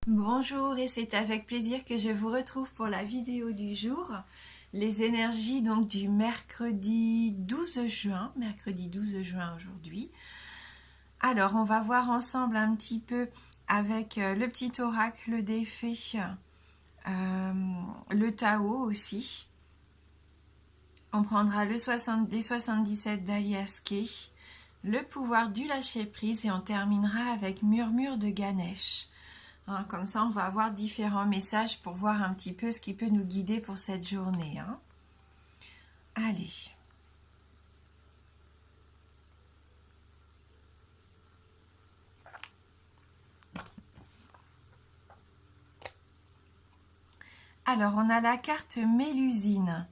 Bonjour, et c'est avec plaisir que je vous retrouve pour la vidéo du jour. Les énergies donc du mercredi 12 juin, aujourd'hui. Alors, on va voir ensemble un petit peu avec le petit oracle des fées, le Tao aussi. On prendra les 77 d'Alias Kay, le pouvoir du lâcher-prise et on terminera avec Murmure de Ganesh. Comme ça, on va avoir différents messages pour voir un petit peu ce qui peut nous guider pour cette journée. Allez. Alors, on a la carte Mélusine.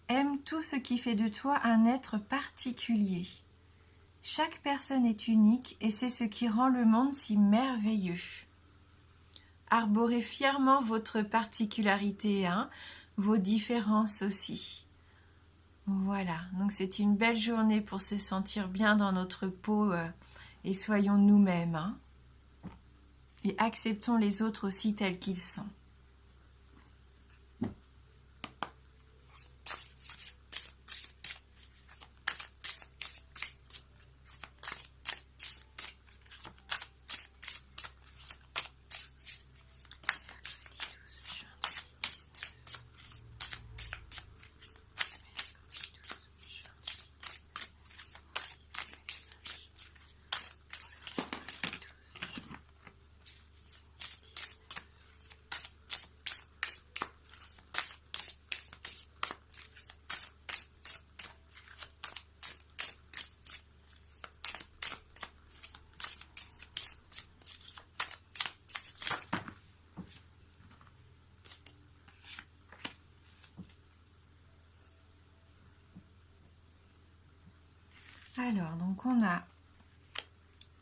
Aime tout ce qui fait de toi un être particulier. Chaque personne est unique et c'est ce qui rend le monde si merveilleux. Arborez fièrement votre particularité, vos différences aussi. Voilà, donc c'est une belle journée pour se sentir bien dans notre peau et soyons nous-mêmes. Et acceptons les autres aussi tels qu'ils sont. Alors, donc on a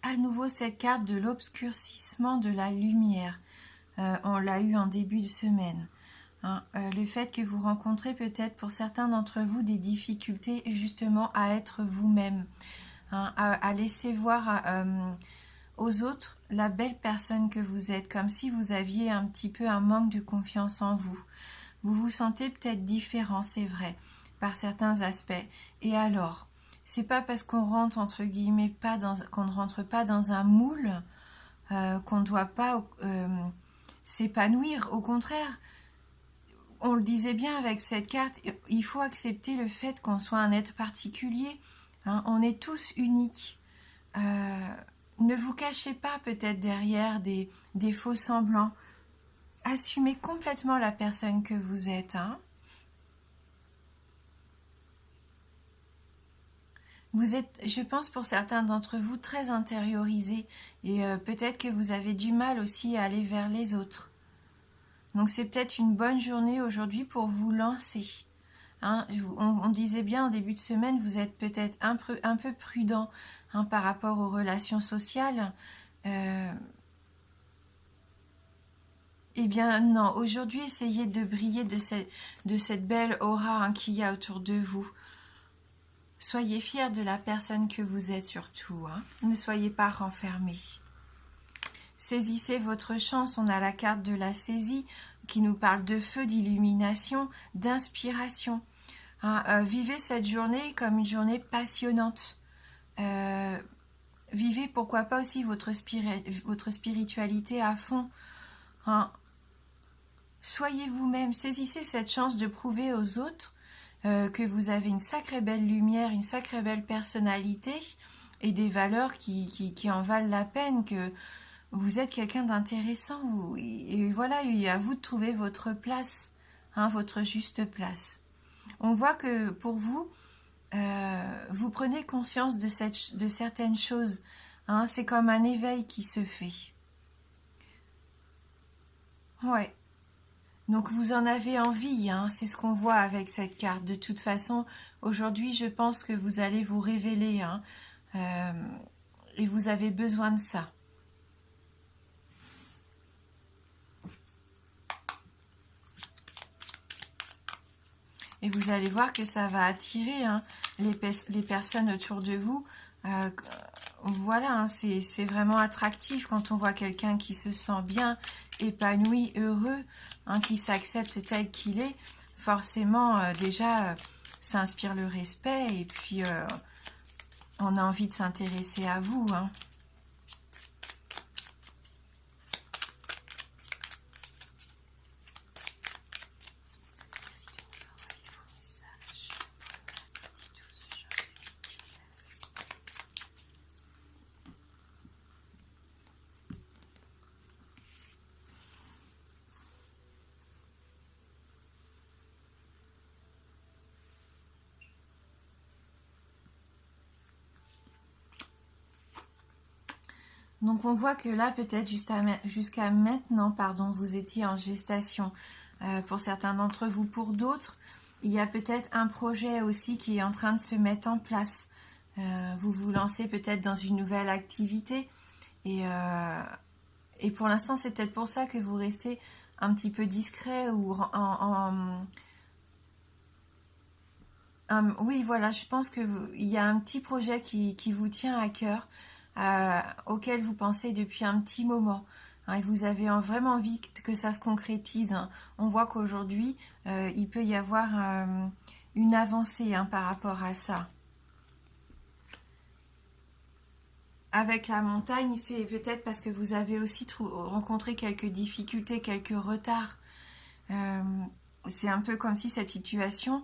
à nouveau cette carte de l'obscurcissement de la lumière. On l'a eu en début de semaine. Le fait que vous rencontrez peut-être pour certains d'entre vous des difficultés justement à être vous-même, à laisser voir aux autres la belle personne que vous êtes, comme si vous aviez un petit peu un manque de confiance en vous. Vous vous sentez peut-être différent, c'est vrai, par certains aspects. Et alors, c'est pas parce qu'on rentre entre guillemets qu'on ne rentre pas dans un moule qu'on ne doit pas s'épanouir. Au contraire, on le disait bien avec cette carte, il faut accepter le fait qu'on soit un être particulier. On est tous uniques. Ne vous cachez pas peut-être derrière des faux semblants. Assumez complètement la personne que vous êtes. Vous êtes, je pense pour certains d'entre vous, très intériorisés et peut-être que vous avez du mal aussi à aller vers les autres. Donc c'est peut-être une bonne journée aujourd'hui pour vous lancer. On disait bien en début de semaine, vous êtes peut-être un peu prudent par rapport aux relations sociales. Eh bien non, aujourd'hui essayez de briller de cette belle aura qu'il y a autour de vous. Soyez fiers de la personne que vous êtes surtout. Ne soyez pas renfermés. Saisissez votre chance. On a la carte de la saisie qui nous parle de feu, d'illumination, d'inspiration. Vivez cette journée comme une journée passionnante. Vivez pourquoi pas aussi votre spiritualité à fond. Soyez vous-même. Saisissez cette chance de prouver aux autres que vous avez une sacrée belle lumière, une sacrée belle personnalité et des valeurs qui en valent la peine, que vous êtes quelqu'un d'intéressant. Et voilà, il est à vous de trouver votre place, votre juste place. On voit que pour vous, vous prenez conscience de certaines choses. C'est comme un éveil qui se fait. Ouais. Donc vous en avez envie, c'est ce qu'on voit avec cette carte. De toute façon, aujourd'hui, je pense que vous allez vous révéler, et vous avez besoin de ça. Et vous allez voir que ça va attirer les personnes autour de vous. Voilà, c'est vraiment attractif quand on voit quelqu'un qui se sent bien, épanoui, heureux, hein, qui s'accepte tel qu'il est, forcément déjà ça inspire le respect et puis on a envie de s'intéresser à vous, hein. Donc on voit que là, peut-être jusqu'à maintenant, pardon, vous étiez en gestation pour certains d'entre vous. Pour d'autres, il y a peut-être un projet aussi qui est en train de se mettre en place. Vous vous lancez peut-être dans une nouvelle activité et pour l'instant, c'est peut-être pour ça que vous restez un petit peu discret ou oui, voilà, je pense qu'il y a un petit projet qui vous tient à cœur, auquel vous pensez depuis un petit moment, hein, et vous avez vraiment envie que ça se concrétise, hein. On voit qu'aujourd'hui, il peut y avoir une avancée, hein, par rapport à ça. Avec la montagne, c'est peut-être parce que vous avez aussi rencontré quelques difficultés, quelques retards. C'est un peu comme si cette situation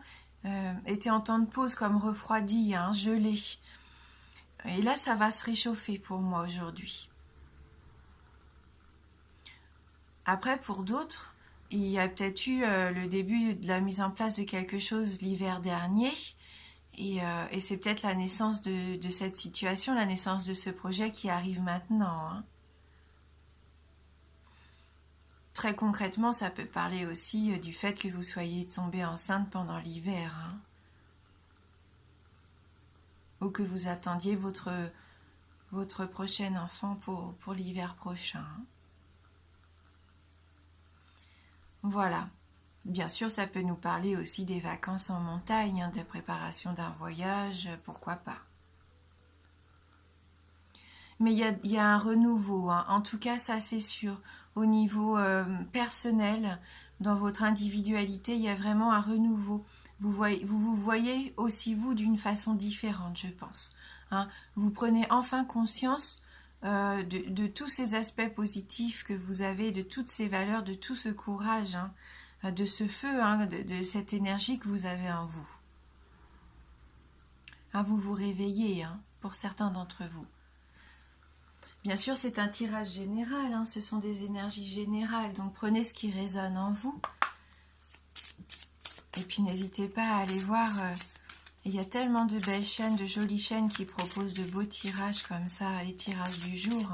était en temps de pause, comme refroidie, hein, gelée. Et là, ça va se réchauffer pour moi aujourd'hui. Après, pour d'autres, il y a peut-être eu le début de la mise en place de quelque chose l'hiver dernier. Et c'est peut-être la naissance de cette situation, la naissance de ce projet qui arrive maintenant, hein. Très concrètement, ça peut parler aussi du fait que vous soyez tombée enceinte pendant l'hiver, hein. Ou que vous attendiez votre prochain enfant pour l'hiver prochain, hein. Voilà. Bien sûr, ça peut nous parler aussi des vacances en montagne, hein, de préparation d'un voyage, pourquoi pas. Mais il y a un renouveau, hein. En tout cas, ça c'est sûr. Au niveau personnel, dans votre individualité, il y a vraiment un renouveau. Vous voyez aussi vous d'une façon différente, je pense, hein. Vous prenez enfin conscience de tous ces aspects positifs que vous avez, de toutes ces valeurs, de tout ce courage, hein, de ce feu, hein, de cette énergie que vous avez en vous. Hein, vous vous réveillez, hein, pour certains d'entre vous. Bien sûr, c'est un tirage général, hein, ce sont des énergies générales, donc prenez ce qui résonne en vous. Et puis n'hésitez pas à aller voir, il y a tellement de belles chaînes, de jolies chaînes qui proposent de beaux tirages comme ça, les tirages du jour.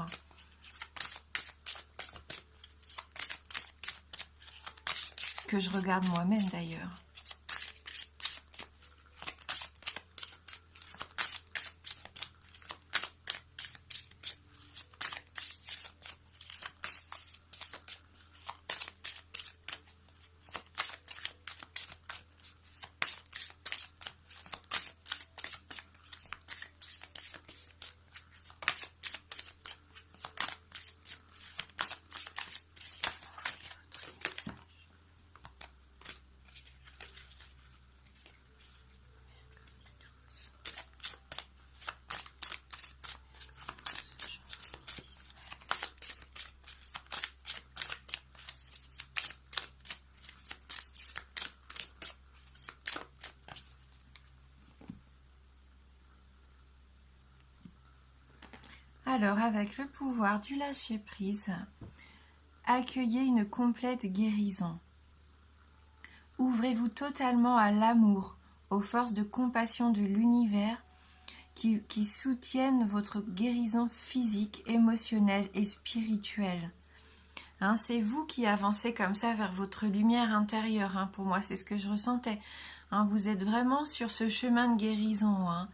Que je regarde moi-même d'ailleurs. Alors, avec le pouvoir du lâcher-prise, accueillez une complète guérison. Ouvrez-vous totalement à l'amour, aux forces de compassion de l'univers qui soutiennent votre guérison physique, émotionnelle et spirituelle. Hein, c'est vous qui avancez comme ça vers votre lumière intérieure, hein. Pour moi, c'est ce que je ressentais, hein. Vous êtes vraiment sur ce chemin de guérison, hein.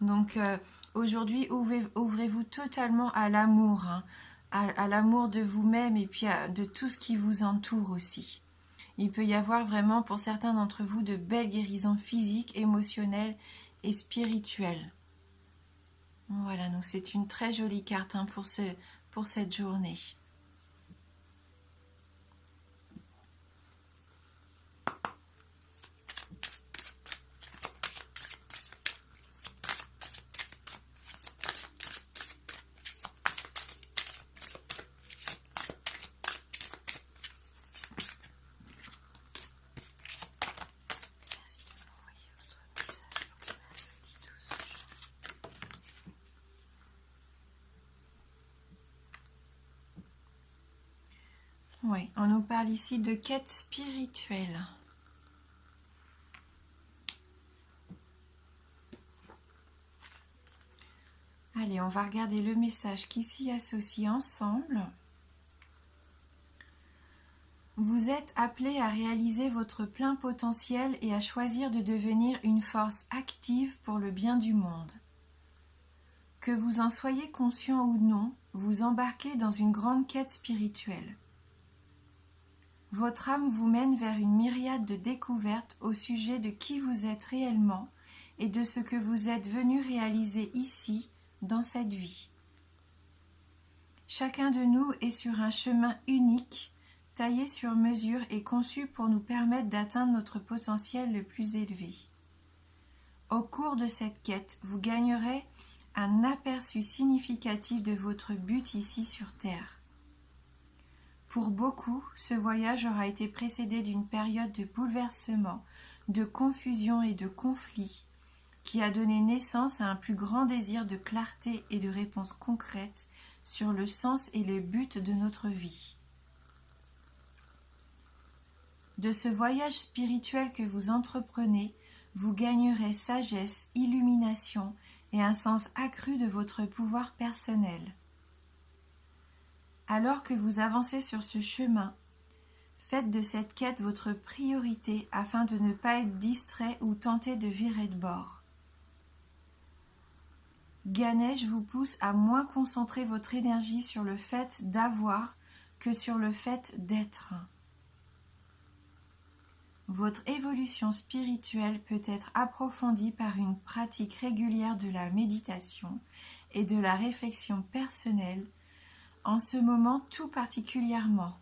Donc, aujourd'hui, ouvrez-vous totalement à l'amour, hein, à l'amour de vous-même et puis de tout ce qui vous entoure aussi. Il peut y avoir vraiment pour certains d'entre vous de belles guérisons physiques, émotionnelles et spirituelles. Voilà, donc c'est une très jolie carte, hein, pour cette journée. Oui, on nous parle ici de quête spirituelle. Allez, on va regarder le message qui s'y associe ensemble. Vous êtes appelé à réaliser votre plein potentiel et à choisir de devenir une force active pour le bien du monde. Que vous en soyez conscient ou non, vous embarquez dans une grande quête spirituelle. Votre âme vous mène vers une myriade de découvertes au sujet de qui vous êtes réellement et de ce que vous êtes venu réaliser ici, dans cette vie. Chacun de nous est sur un chemin unique, taillé sur mesure et conçu pour nous permettre d'atteindre notre potentiel le plus élevé. Au cours de cette quête, vous gagnerez un aperçu significatif de votre but ici sur Terre. Pour beaucoup, ce voyage aura été précédé d'une période de bouleversement, de confusion et de conflit, qui a donné naissance à un plus grand désir de clarté et de réponses concrètes sur le sens et le but de notre vie. De ce voyage spirituel que vous entreprenez, vous gagnerez sagesse, illumination et un sens accru de votre pouvoir personnel. Alors que vous avancez sur ce chemin, faites de cette quête votre priorité afin de ne pas être distrait ou tenté de virer de bord. Ganesh vous pousse à moins concentrer votre énergie sur le fait d'avoir que sur le fait d'être. Votre évolution spirituelle peut être approfondie par une pratique régulière de la méditation et de la réflexion personnelle, en ce moment tout particulièrement.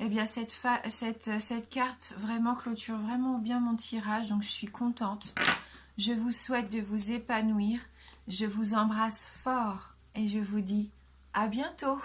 Eh bien, cette carte vraiment clôture vraiment bien mon tirage, donc je suis contente. Je vous souhaite de vous épanouir, je vous embrasse fort et je vous dis à bientôt.